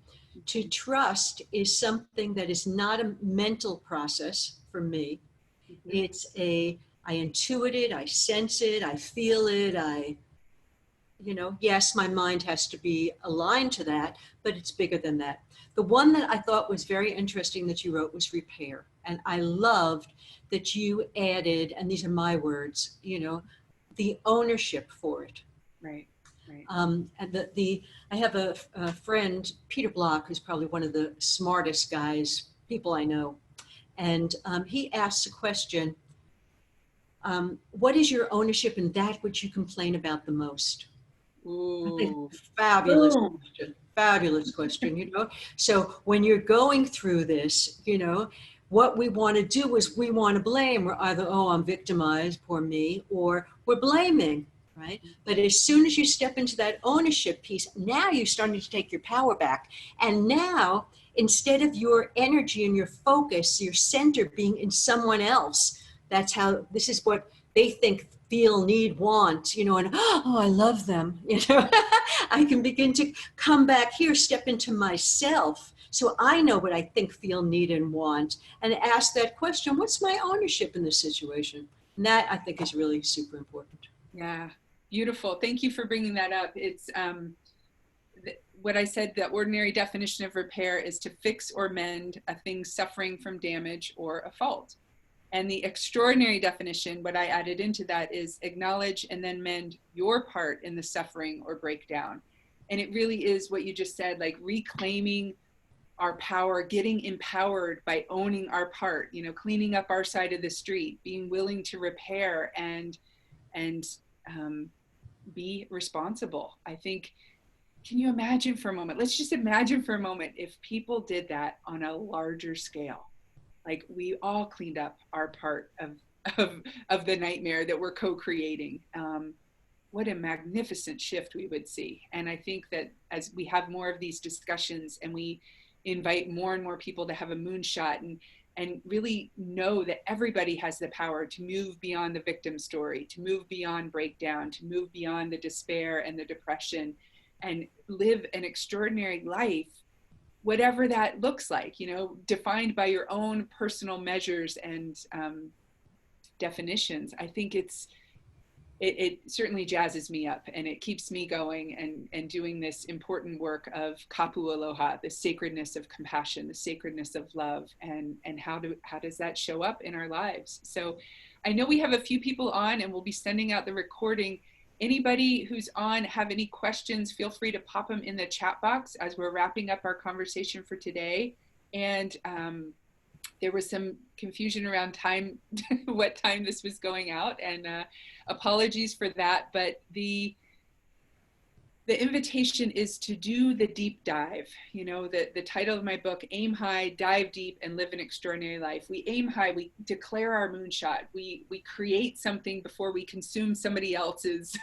Speaker 2: to trust is something that is not a mental process for me.
Speaker 1: Mhm.
Speaker 2: It's I intuit it, I sense it, I feel it, you know, yes, my mind has to be aligned to that, but it's bigger than that. The one that I thought was very interesting that you wrote was repair. And I loved that you added, and these are my words, you know, the ownership for it.
Speaker 1: Right, right.
Speaker 2: And I have a friend, Peter Block, who's probably one of the smartest people I know. And he asks a question, what is your ownership in that which you complain about the most?
Speaker 1: Ooh.
Speaker 2: Fabulous
Speaker 1: Boom.
Speaker 2: question. Fabulous question, you know. So when you're going through this, you know, what we want to do is we want to blame. We're either, oh, I'm victimized, poor me, or we're blaming, right? But as soon as you step into that ownership piece, now you're starting to take your power back. And now, instead of your energy and your focus, your center being in someone else, that's how, this is what they think, feel, need, want, you know, and oh, I love them, you know. I can begin to come back here, step into myself, so I know what I think, feel, need, and want, and ask that question, what's my ownership in this situation? And that, I think, is really super important.
Speaker 1: Yeah, beautiful. Thank you for bringing that up. It's what I said, the ordinary definition of repair is to fix or mend a thing suffering from damage or a fault. And the extraordinary definition, what I added into that, is acknowledge and then mend your part in the suffering or breakdown. And it really is what you just said, like reclaiming our power, getting empowered by owning our part, you know, cleaning up our side of the street, being willing to repair and be responsible. I think, can you imagine for a moment? Let's just imagine for a moment if people did that on a larger scale. Like we all cleaned up our part of the nightmare that we're co-creating. What a magnificent shift we would see. And I think that as we have more of these discussions and we invite more and more people to have a moonshot and really know that everybody has the power to move beyond the victim story, to move beyond breakdown, to move beyond the despair and the depression, and live an extraordinary life, whatever that looks like, you know, defined by your own personal measures and definitions. I think it certainly jazzes me up and it keeps me going and doing this important work of kapu aloha, the sacredness of compassion, the sacredness of love, and how does that show up in our lives. So I know we have a few people on and we'll be sending out the recording. Anybody who's on have any questions, feel free to pop them in the chat box as we're wrapping up our conversation for today. And there was some confusion around time, what time this was going out, and apologies for that. But the invitation is to do the deep dive. You know, the title of my book, Aim High, Dive Deep, and Live an Extraordinary Life. We aim high, we declare our moonshot, we create something before we consume somebody else's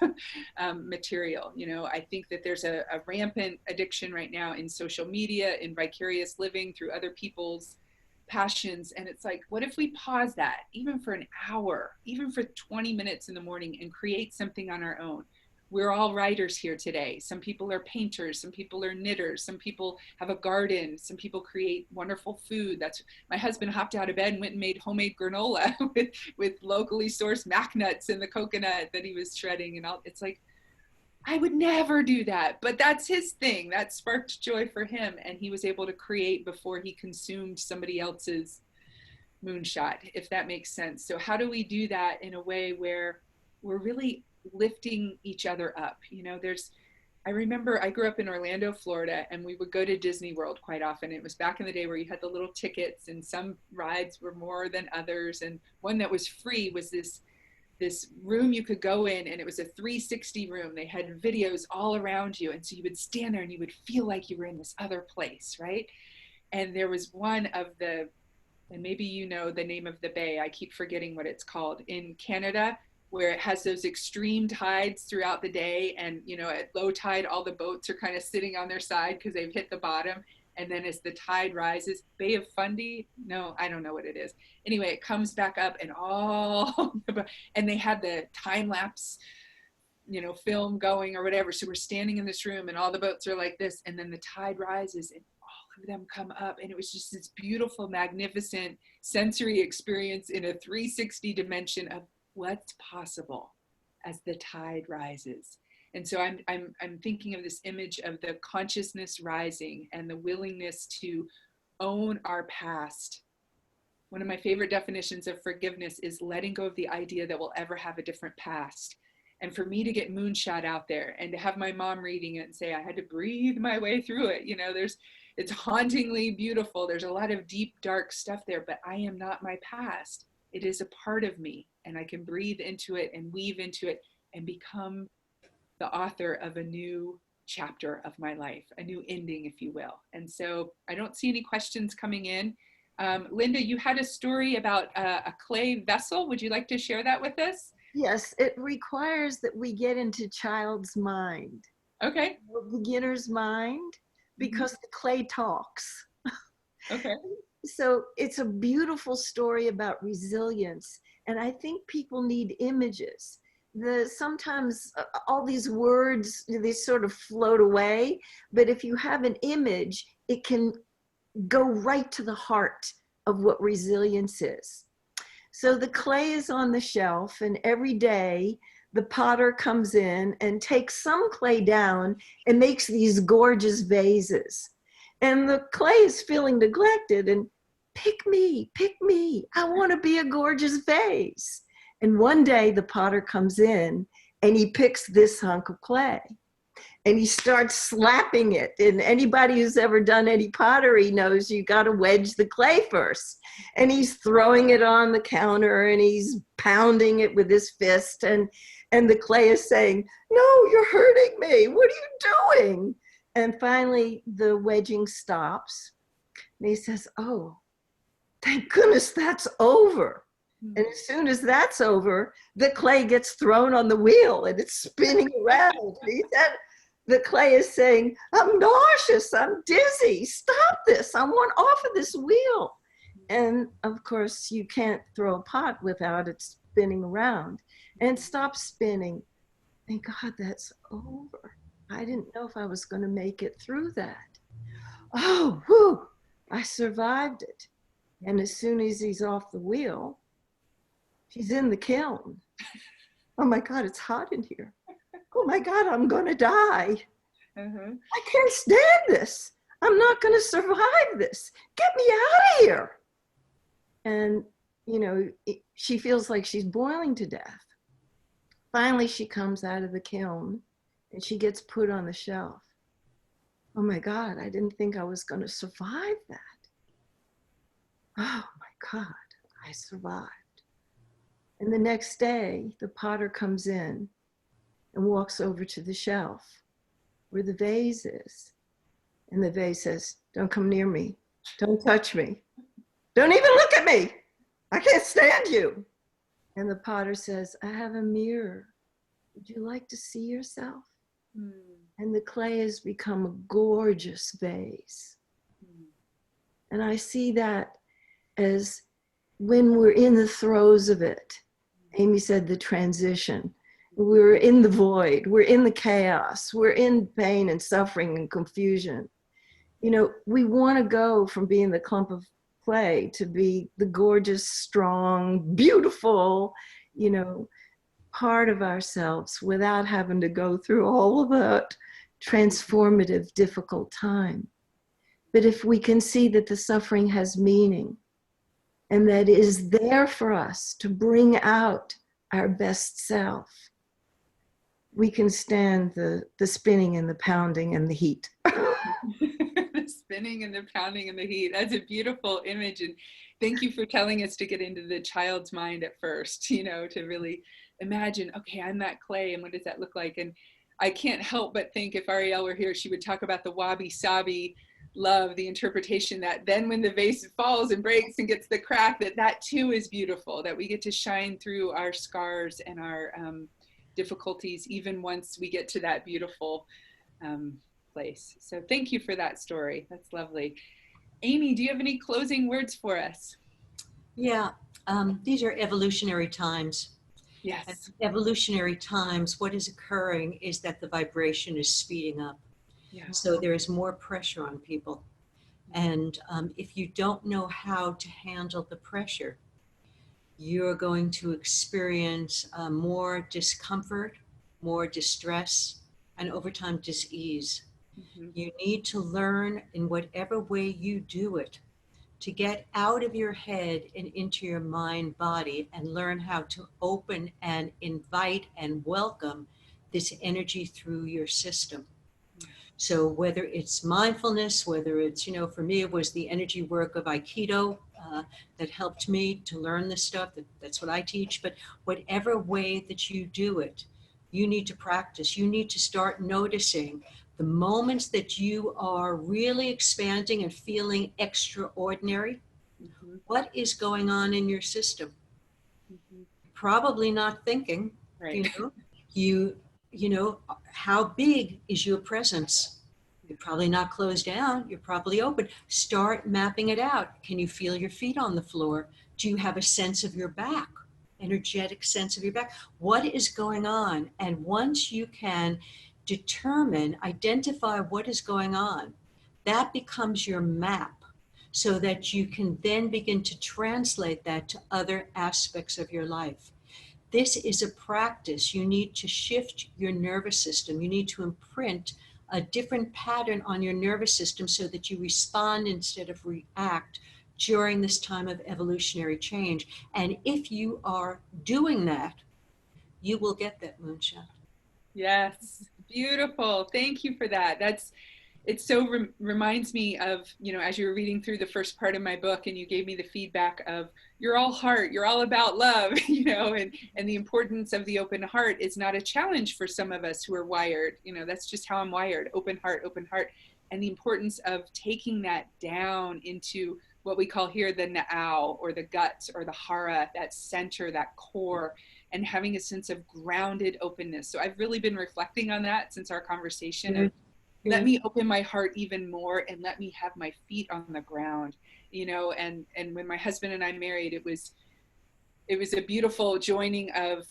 Speaker 1: material. You know, I think that there's a rampant addiction right now in social media, in vicarious living through other people's passions. And it's like, what if we pause that even for an hour, even for 20 minutes in the morning, and create something on our own? We're all writers here today. Some people are painters, some people are knitters, some people have a garden, some people create wonderful food. That's, my husband hopped out of bed and went and made homemade granola with locally sourced mac nuts and the coconut that he was shredding. And all, it's like, I would never do that, but that's his thing. That sparked joy for him. And he was able to create before he consumed somebody else's moonshot, if that makes sense. So how do we do that in a way where we're really lifting each other up? You know, I remember I grew up in Orlando, Florida, and we would go to Disney World quite often. It was back in the day where you had the little tickets and some rides were more than others. And one that was free was this room you could go in, and it was a 360 room. They had videos all around you. And so you would stand there and you would feel like you were in this other place, right? And there was one of and maybe you know the name of the bay, I keep forgetting what it's called, in Canada, where it has those extreme tides throughout the day. And, you know, at low tide, all the boats are kind of sitting on their side because they've hit the bottom. And then as the tide rises, Bay of Fundy, no, I don't know what it is. Anyway, it comes back up and and they had the time lapse, film going or whatever. So we're standing in this room and all the boats are like this. And then the tide rises and all of them come up. And it was just this beautiful, magnificent sensory experience in a 360 dimension of what's possible as the tide rises. And so I'm thinking of this image of the consciousness rising and the willingness to own our past. One of my favorite definitions of forgiveness is letting go of the idea that we'll ever have a different past. And for me to get Moonshot out there and to have my mom reading it and say, I had to breathe my way through it. It's hauntingly beautiful. There's a lot of deep, dark stuff there, but I am not my past. It is a part of me, and I can breathe into it and weave into it and become the author of a new chapter of my life, a new ending, if you will. And so I don't see any questions coming in. Linda, you had a story about a clay vessel. Would you like to share that with us?
Speaker 3: Yes, it requires that we get into child's mind.
Speaker 1: Okay.
Speaker 3: The beginner's mind, because the clay talks.
Speaker 1: Okay.
Speaker 3: So it's a beautiful story about resilience. And I think people need images. Sometimes all these words, they sort of float away. But if you have an image, it can go right to the heart of what resilience is. So the clay is on the shelf, and every day the potter comes in and takes some clay down and makes these gorgeous vases. And the clay is feeling neglected and pick me, I want to be a gorgeous vase. And one day the potter comes in and he picks this hunk of clay and he starts slapping it. And anybody who's ever done any pottery knows you got to wedge the clay first. And he's throwing it on the counter and he's pounding it with his fist. And the clay is saying, no, you're hurting me. What are you doing? And finally the wedging stops. And he says, oh, thank goodness that's over. And as soon as that's over, the clay gets thrown on the wheel and it's spinning around. And he said, the clay is saying, I'm nauseous, I'm dizzy, stop this, I want off of this wheel. And of course, you can't throw a pot without it spinning around. And stop spinning. Thank God that's over. I didn't know if I was going to make it through that. Oh, whew, I survived it. And as soon as he's off the wheel, she's in the kiln. Oh my God, it's hot in here. Oh my God, I'm gonna die. I can't stand this. I'm not gonna survive this. Get me out of here. And, she feels like she's boiling to death. Finally, she comes out of the kiln and she gets put on the shelf. Oh my God, I didn't think I was gonna survive that. Oh my God, I survived. And the next day, the potter comes in and walks over to the shelf where the vase is. And the vase says, don't come near me. Don't touch me. Don't even look at me. I can't stand you. And the potter says, I have a mirror. Would you like to see yourself? And the clay has become a gorgeous vase. And I see that as when we're in the throes of it. Aimee said the transition. We're in the void. We're in the chaos. We're in pain and suffering and confusion. We want to go from being the clump of clay to be the gorgeous, strong, beautiful, part of ourselves without having to go through all of that transformative, difficult time. But if we can see that the suffering has meaning, and that is there for us to bring out our best self, we can stand the spinning and the pounding and the heat.
Speaker 1: The spinning and the pounding and the heat. That's a beautiful image. And thank you for telling us to get into the child's mind at first, to really imagine, okay, I'm that clay and what does that look like? And I can't help but think if Arielle were here, she would talk about the wabi-sabi love, the interpretation that then when the vase falls and breaks and gets the crack, that too is beautiful, that we get to shine through our scars and our difficulties, even once we get to that beautiful place. So thank you for that story. That's lovely. Aimee, do you have any closing words for us?
Speaker 2: Yeah, these are evolutionary times. At
Speaker 1: Yes.
Speaker 2: evolutionary times, what is occurring is that the vibration is speeding up.
Speaker 1: Yeah.
Speaker 2: So there is more pressure on people. And if you don't know how to handle the pressure, you're going to experience more discomfort, more distress, and over time, dis-ease.
Speaker 1: Mm-hmm.
Speaker 2: You need to learn in whatever way you do it to get out of your head and into your mind body and learn how to open and invite and welcome this energy through your system.
Speaker 1: Yeah.
Speaker 2: So whether it's mindfulness, whether it's, for me, it was the energy work of Aikido that helped me to learn this stuff. That's what I teach. But whatever way that you do it, you need to practice. You need to start noticing the moments that you are really expanding and feeling extraordinary.
Speaker 1: Mm-hmm.
Speaker 2: What is going on in your system?
Speaker 1: Mm-hmm.
Speaker 2: Probably not thinking.
Speaker 1: Right.
Speaker 2: How big is your presence? You're probably not closed down. You're probably open. Start mapping it out. Can you feel your feet on the floor? Do you have a sense of your back? Energetic sense of your back? What is going on? And once you can identify what is going on, that becomes your map so that you can then begin to translate that to other aspects of your life. This is a practice. You need to shift your nervous system. You need to imprint a different pattern on your nervous system so that you respond instead of react during this time of evolutionary change. And if you are doing that, you will get that moonshot.
Speaker 1: Yes, beautiful. Thank you for that. It so reminds me of, as you were reading through the first part of my book and you gave me the feedback of, you're all heart, you're all about love, and the importance of the open heart is not a challenge for some of us who are wired. That's just how I'm wired, open heart, and the importance of taking that down into what we call here the na'au, or the guts, or the hara, that center, that core, and having a sense of grounded openness. So I've really been reflecting on that since our conversation of, let me open my heart even more and let me have my feet on the ground, and when my husband and I married, it was a beautiful joining of,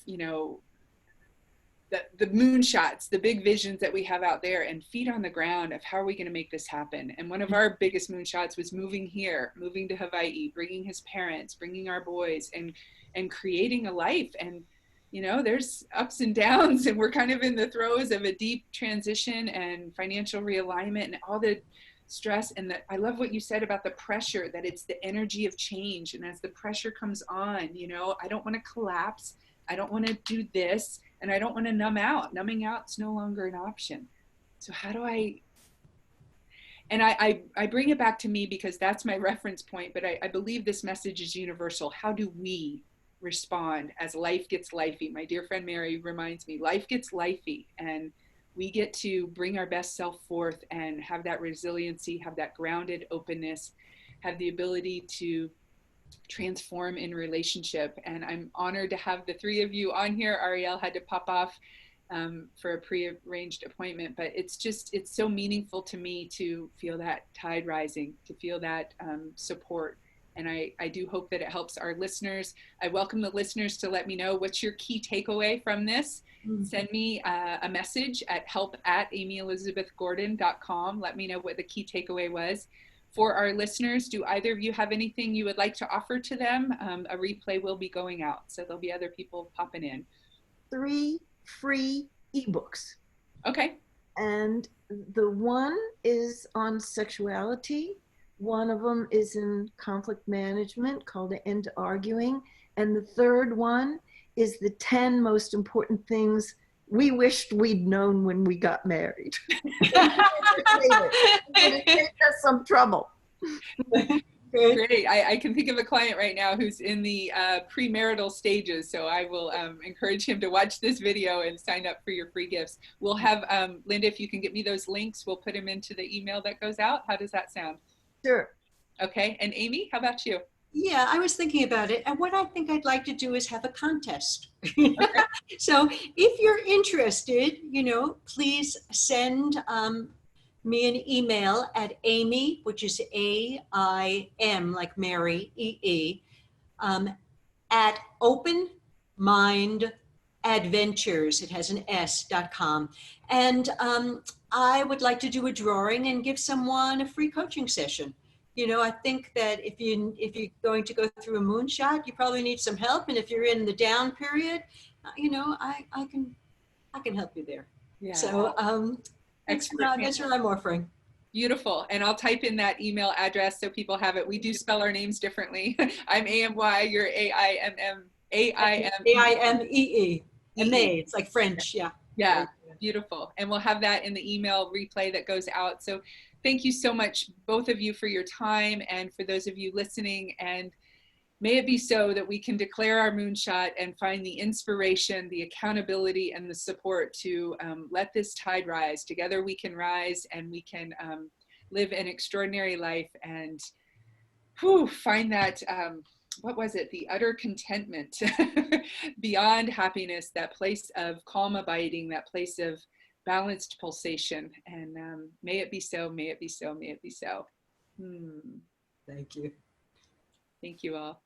Speaker 1: the moonshots, the big visions that we have out there, and feet on the ground of how are we going to make this happen. And one of our biggest moonshots was moving to Hawaii, bringing his parents, bringing our boys, and creating a life. And there's ups and downs, and we're kind of in the throes of a deep transition and financial realignment and all the stress. And I love what you said about the pressure, that it's the energy of change. And as the pressure comes on, I don't want to collapse. I don't want to do this. And I don't want to numb out. Numbing out's no longer an option. So how do I bring it back to me because that's my reference point, but I believe this message is universal. How do we respond as life gets lifey? My dear friend Mary reminds me, life gets lifey, and we get to bring our best self forth and have that resiliency, have that grounded openness, have the ability to transform in relationship. And I'm honored to have the three of you on here. Arielle had to pop off for a pre-arranged appointment, but it's so meaningful to me to feel that tide rising, to feel that support. And I do hope that it helps our listeners. I welcome the listeners to let me know what's your key takeaway from this. Send me a message at help@AimieElizabethGordon.com. Let me know what the key takeaway was. For our listeners, do either of you have anything you would like to offer to them? A replay will be going out, so there'll be other people popping in.
Speaker 3: 3 free ebooks.
Speaker 1: Okay.
Speaker 3: And the one is on sexuality. One of them is in conflict management called The End to Arguing. And the third one is the 10 most important things we wished we'd known when we got married. It saved us some trouble.
Speaker 1: Great. I can think of a client right now who's in the premarital stages, so I will encourage him to watch this video and sign up for your free gifts. We'll have, Linda, if you can get me those links, we'll put them into the email that goes out. How does that sound?
Speaker 3: Sure.
Speaker 1: Okay. And Aimee, how about you?
Speaker 2: Yeah, I was thinking about it. And what I think I'd like to do is have a contest. So if you're interested, please send me an email at Aimee, which is A-I-M, like Mary, E-E, at Open Mind Adventures, it has an S.com. And I would like to do a drawing and give someone a free coaching session. You know, I think that if you're going to go through a moonshot, you probably need some help. And if you're in the down period, you know, I can help you there.
Speaker 1: Yeah.
Speaker 2: So that's what I'm offering.
Speaker 1: Beautiful. And I'll type in that email address so people have it. We do spell our names differently. I'm A-M-Y, you're A-I-M-M.
Speaker 2: A-I-M-E-E. Aimee, it's like French, yeah.
Speaker 1: Yeah, beautiful. And we'll have that in the email replay that goes out. So thank you so much, both of you, for your time, and for those of you listening. And may it be so that we can declare our moonshot and find the inspiration, the accountability, and the support to let this tide rise. Together we can rise, and we can live an extraordinary life and find that, what was it? The utter contentment beyond happiness, that place of calm abiding, that place of balanced pulsation. And may it be so, may it be so, may it be so.
Speaker 2: Thank you.
Speaker 1: Thank you all.